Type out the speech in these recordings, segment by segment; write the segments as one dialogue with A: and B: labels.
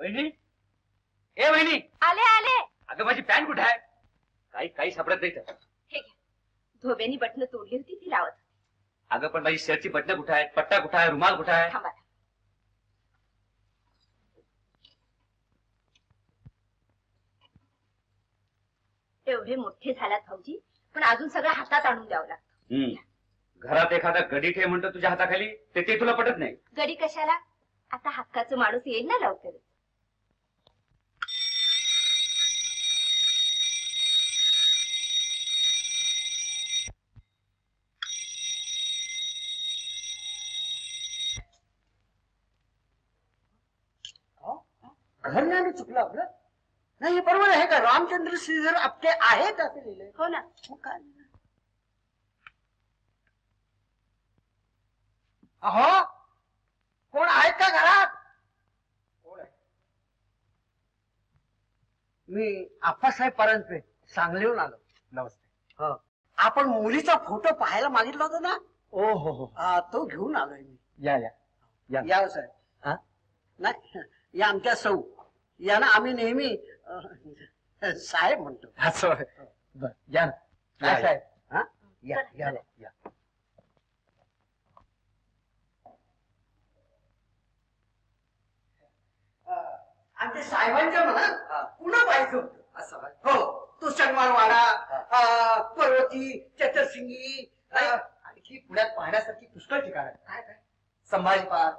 A: वहिनी, ए वहिनी,
B: आले आले.
A: अगं माझी पॅन्ट कुठे आहे? काही काही सापडत नाही तर.
B: हे घ्या, धोब्यानी बटणं तोडली होती ती लावत.
A: अगं पण माझी शर्टची बटणं कुठे आहेत? पट्टा कुठे आहे? रुमाल कुठे आहे?
B: थांबा. एवढे मोठे झालात भाऊजी, पण अजून सगळं हातात आणून द्यावं लागतं.
A: घरात एखादा गडी ठेव म्हणतो तुझ्या हाताखाली, ते तुला पटत नाही.
B: गडी कशाला? आता हक्काचं माणूस येईल ना लवकर.
C: घर नाही चुकलं आपलं. नाही हे बरोबर आहे का? रामचंद्र श्रीधर आपटे आहेत असं लिहिलंय.
B: हो ना.
C: मग काय? अहो, कोण आहेत का घरात? कोण आहे? मी आप्पासाहेब परांजपे, सांगलीहून आलो.
D: नमस्ते.
C: हो, आपण मुलीचा फोटो पाहायला मागितला होता ना?
D: ओ हो हो,
C: तो घेऊन आलोय मी.
D: या या या
C: या साहेब.
D: हा?
C: नाही, या आमच्या सौ यांना आम्ही नेहमी साहेब म्हणतो.
D: असं बर, या ना. काय साहेब?
C: हा, या या
D: या.
C: आमच्या साहेबांच्या मनात पुन्हा पाहिजे होतं असं. हो, तो शनिवारवाडा, पर्वती, चतरसिंगी,
D: आणखी पुण्यात पाहण्यासारखी पुष्कळ ठिकाण आहेत. काय काय? संभाजी पार्क,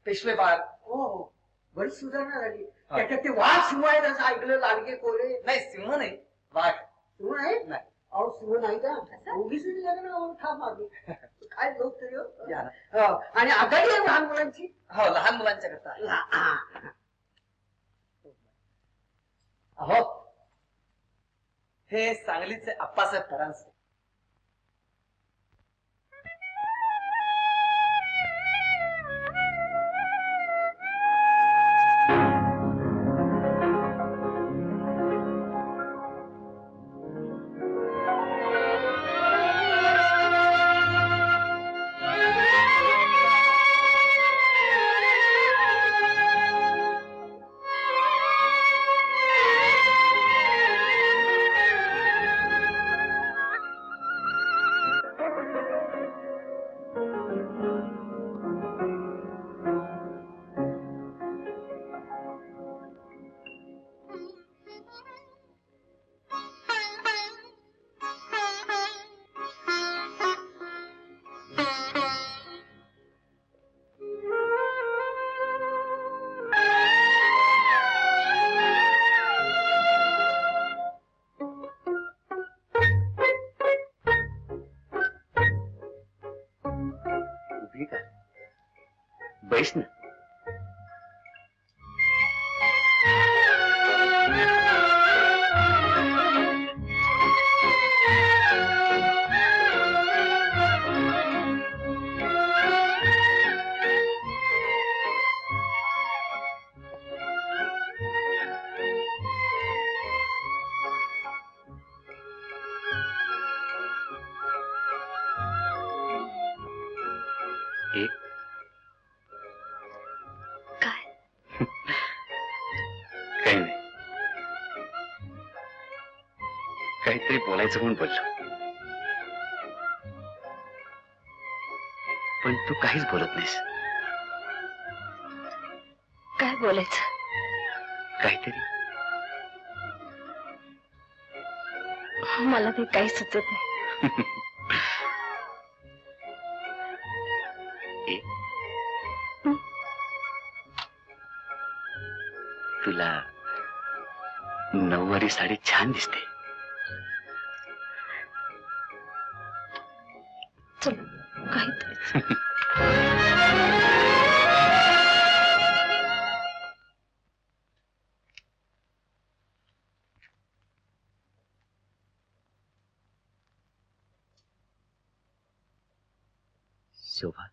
D: पेशवे पार्क.
C: हो, बरीच सुधारणा झाली. त्याच्यात ते वाघ सिंह आहेत असं ऐकलं. लाडके कोरे.
D: नाही, सिंह नाही, वाघ.
C: सिंह आहेत?
D: नाही.
C: अहो, सिंह नाही का? उगीच लग्न ठाम मागे काय लोक तरी. आणि आघाडी आहे लहान मुलांची.
D: हो, लहान मुलांच्या करता. अहो, हे सांगलीचे आप्पासाहेब परांजपे.
A: बैस ना. काहीतरी बोलायचं म्हणून बोललो, पण तू काहीच बोलत नाहीस.
B: काय बोलायचं?
A: काहीतरी.
B: मला ते काही सुचत नाही.
A: तुला नऊवारी साडी छान दिसते.
B: काहीतरी.
A: शोभा,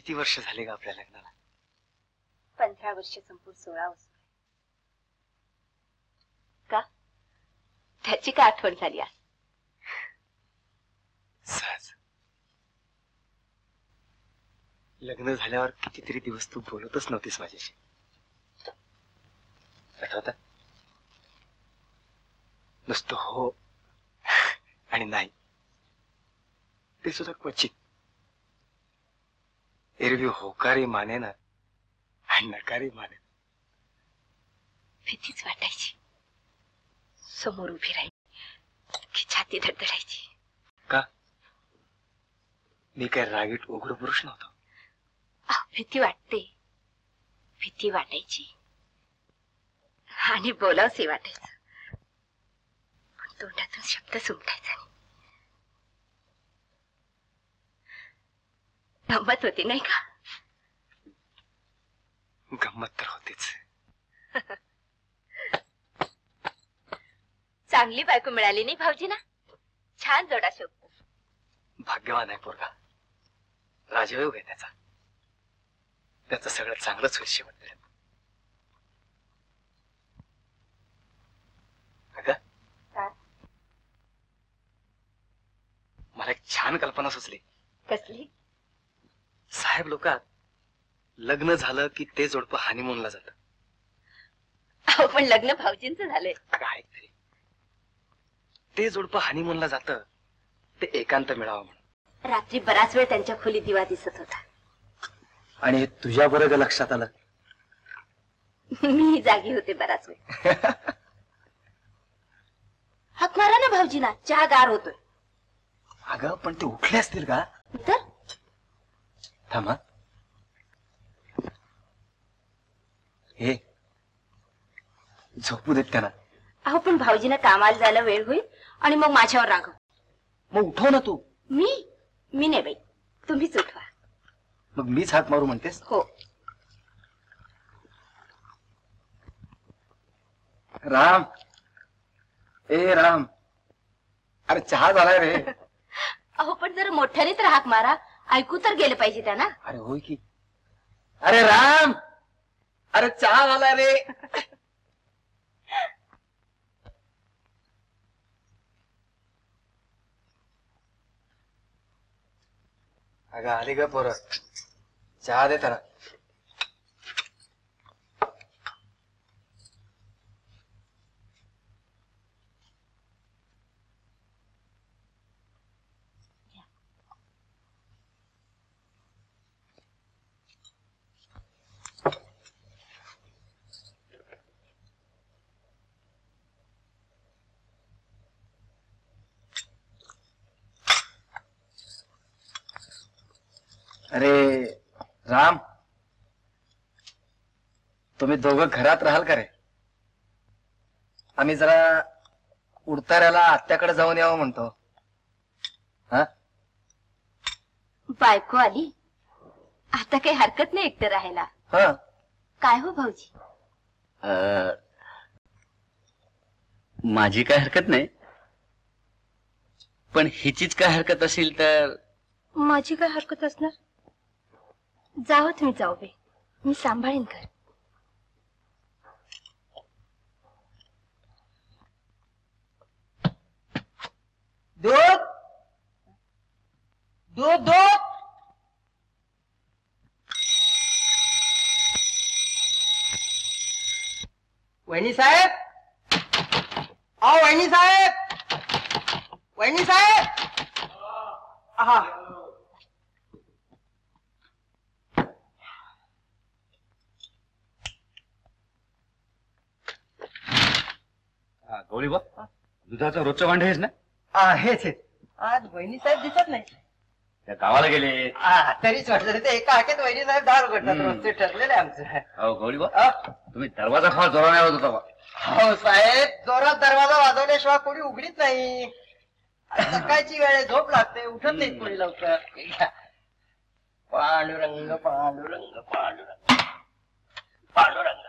D: किती वर्ष झाली का आपल्या लग्नाला?
B: 15 वर्ष संपून 16 वर्ष का? त्याची काय आठवण झाली आज?
D: सहज. लग्न झाल्यावर कितीतरी दिवस तू बोलतच नव्हतीस माझ्याशी. आठवतं? नुसतं हो आणि नाही, ते सुद्धा क्वचित. एरवी होकारी माने ना आणि नकारी माने.
B: भीतीच वाटायची. समोर उभी राहिली की छाती धडधडायची.
D: का? मी काय रागीट उघड पुरुष नव्हतो.
B: भीती वाटते, भीती वाटायची आणि बोलावसे वाटायचं, पण तोंडातून शब्द सुमटायचा नाही. गंमत होती नाही का?
D: गंमत तर होतीच.
B: चांगली बायको मिळाली नाही भाऊजींना? छान जोडा शोभतो.
D: भाग्यवान आहे पोरगा. राजयोग आहे त्याचा. त्याचं सगळं चांगलंच होईल शेवटपर्यंत.
B: काय?
D: मला एक छान कल्पना सुचली.
B: कसली?
D: साहेब लोकात लग्न झालं की ते जोडपं हनीमूनला जात.
B: अहो पण लग्न भाऊजींचं झालंय.
D: अगं ऐक तरी, ते जोडपं हनीमूनला जात ते एकांत मिळावं म्हणून.
B: रात्री बराच वेळ त्यांच्या खोलीत दिवा दिसत होता.
D: आणि हे तुझ्या बरोबर लक्षात आलं?
B: मी जागी होते बराच वेळ. हाक मारा ना भाऊजींना, चहा गार होतोय.
D: अगं पण ते उठले असतील का?
B: तर
D: थांबा. हे झोपू देत त्यांना.
B: अहो पण भाऊजींना कामाला जायला वेळ होईल आणि मग माझ्यावर रागव.
D: मग उठव ना तू.
B: मी नाही बाई, तुम्हीच उठवा.
D: मग मीच हाक मारू म्हणतेस?
B: हो.
D: राम, ए राम, अरे चहा झालाय रे.
B: अहो पण जरा मोठ्याने तर हाक मारा, ऐकू तर गेलं पाहिजे त्यांना.
D: अरे होय की. अरे राम, अरे चहा झालाय रे. अगं आली ग पोरं, चहा दे त्याला. अरे राम, तुम्ही दोघं घरात राहाल का रे? आम्ही जरा उडताऱ्याला आत्याकडे जाऊन यावं म्हणतो. हा,
B: बायको आली, आता काही हरकत नाही एकटं राहायला.
D: हा.
B: काय हो भाऊजी?
A: माझी काय हरकत नाही, पण हिचीच काय हरकत असेल तर?
B: माझी काय हरकत असणार? जावं तुम्ही जाऊ बे, मी सांभाळीन घर.
C: दूध दूध दूध. वहिनी साहेब, आओ वहिनी साहेब, वहिनी साहेब. हा
A: गौरी बा, दुधाचं रोजचं भांड हेच ना?
C: हेच हेच. आज वहिनी साहेब दिसत नाही.
A: त्या गावाला गेले.
C: तरीच वाटलं ते एका हाकेत वहिनी साहेब दार उघडतात. रोजचे ठरलेले आमचं.
A: हो गौरी बा, तुम्ही दरवाजा फार जोराने आवाज होता बा.
C: हो साहेब, जोरात दरवाजा वाजवल्याशिवाय कोणी उघडीत नाही. सकाळची वेळ आहे, झोप लागते, उठत नाही कोणी लवकर. पांडुरंग पांडुरंग पांडुरंग पांडुरंग.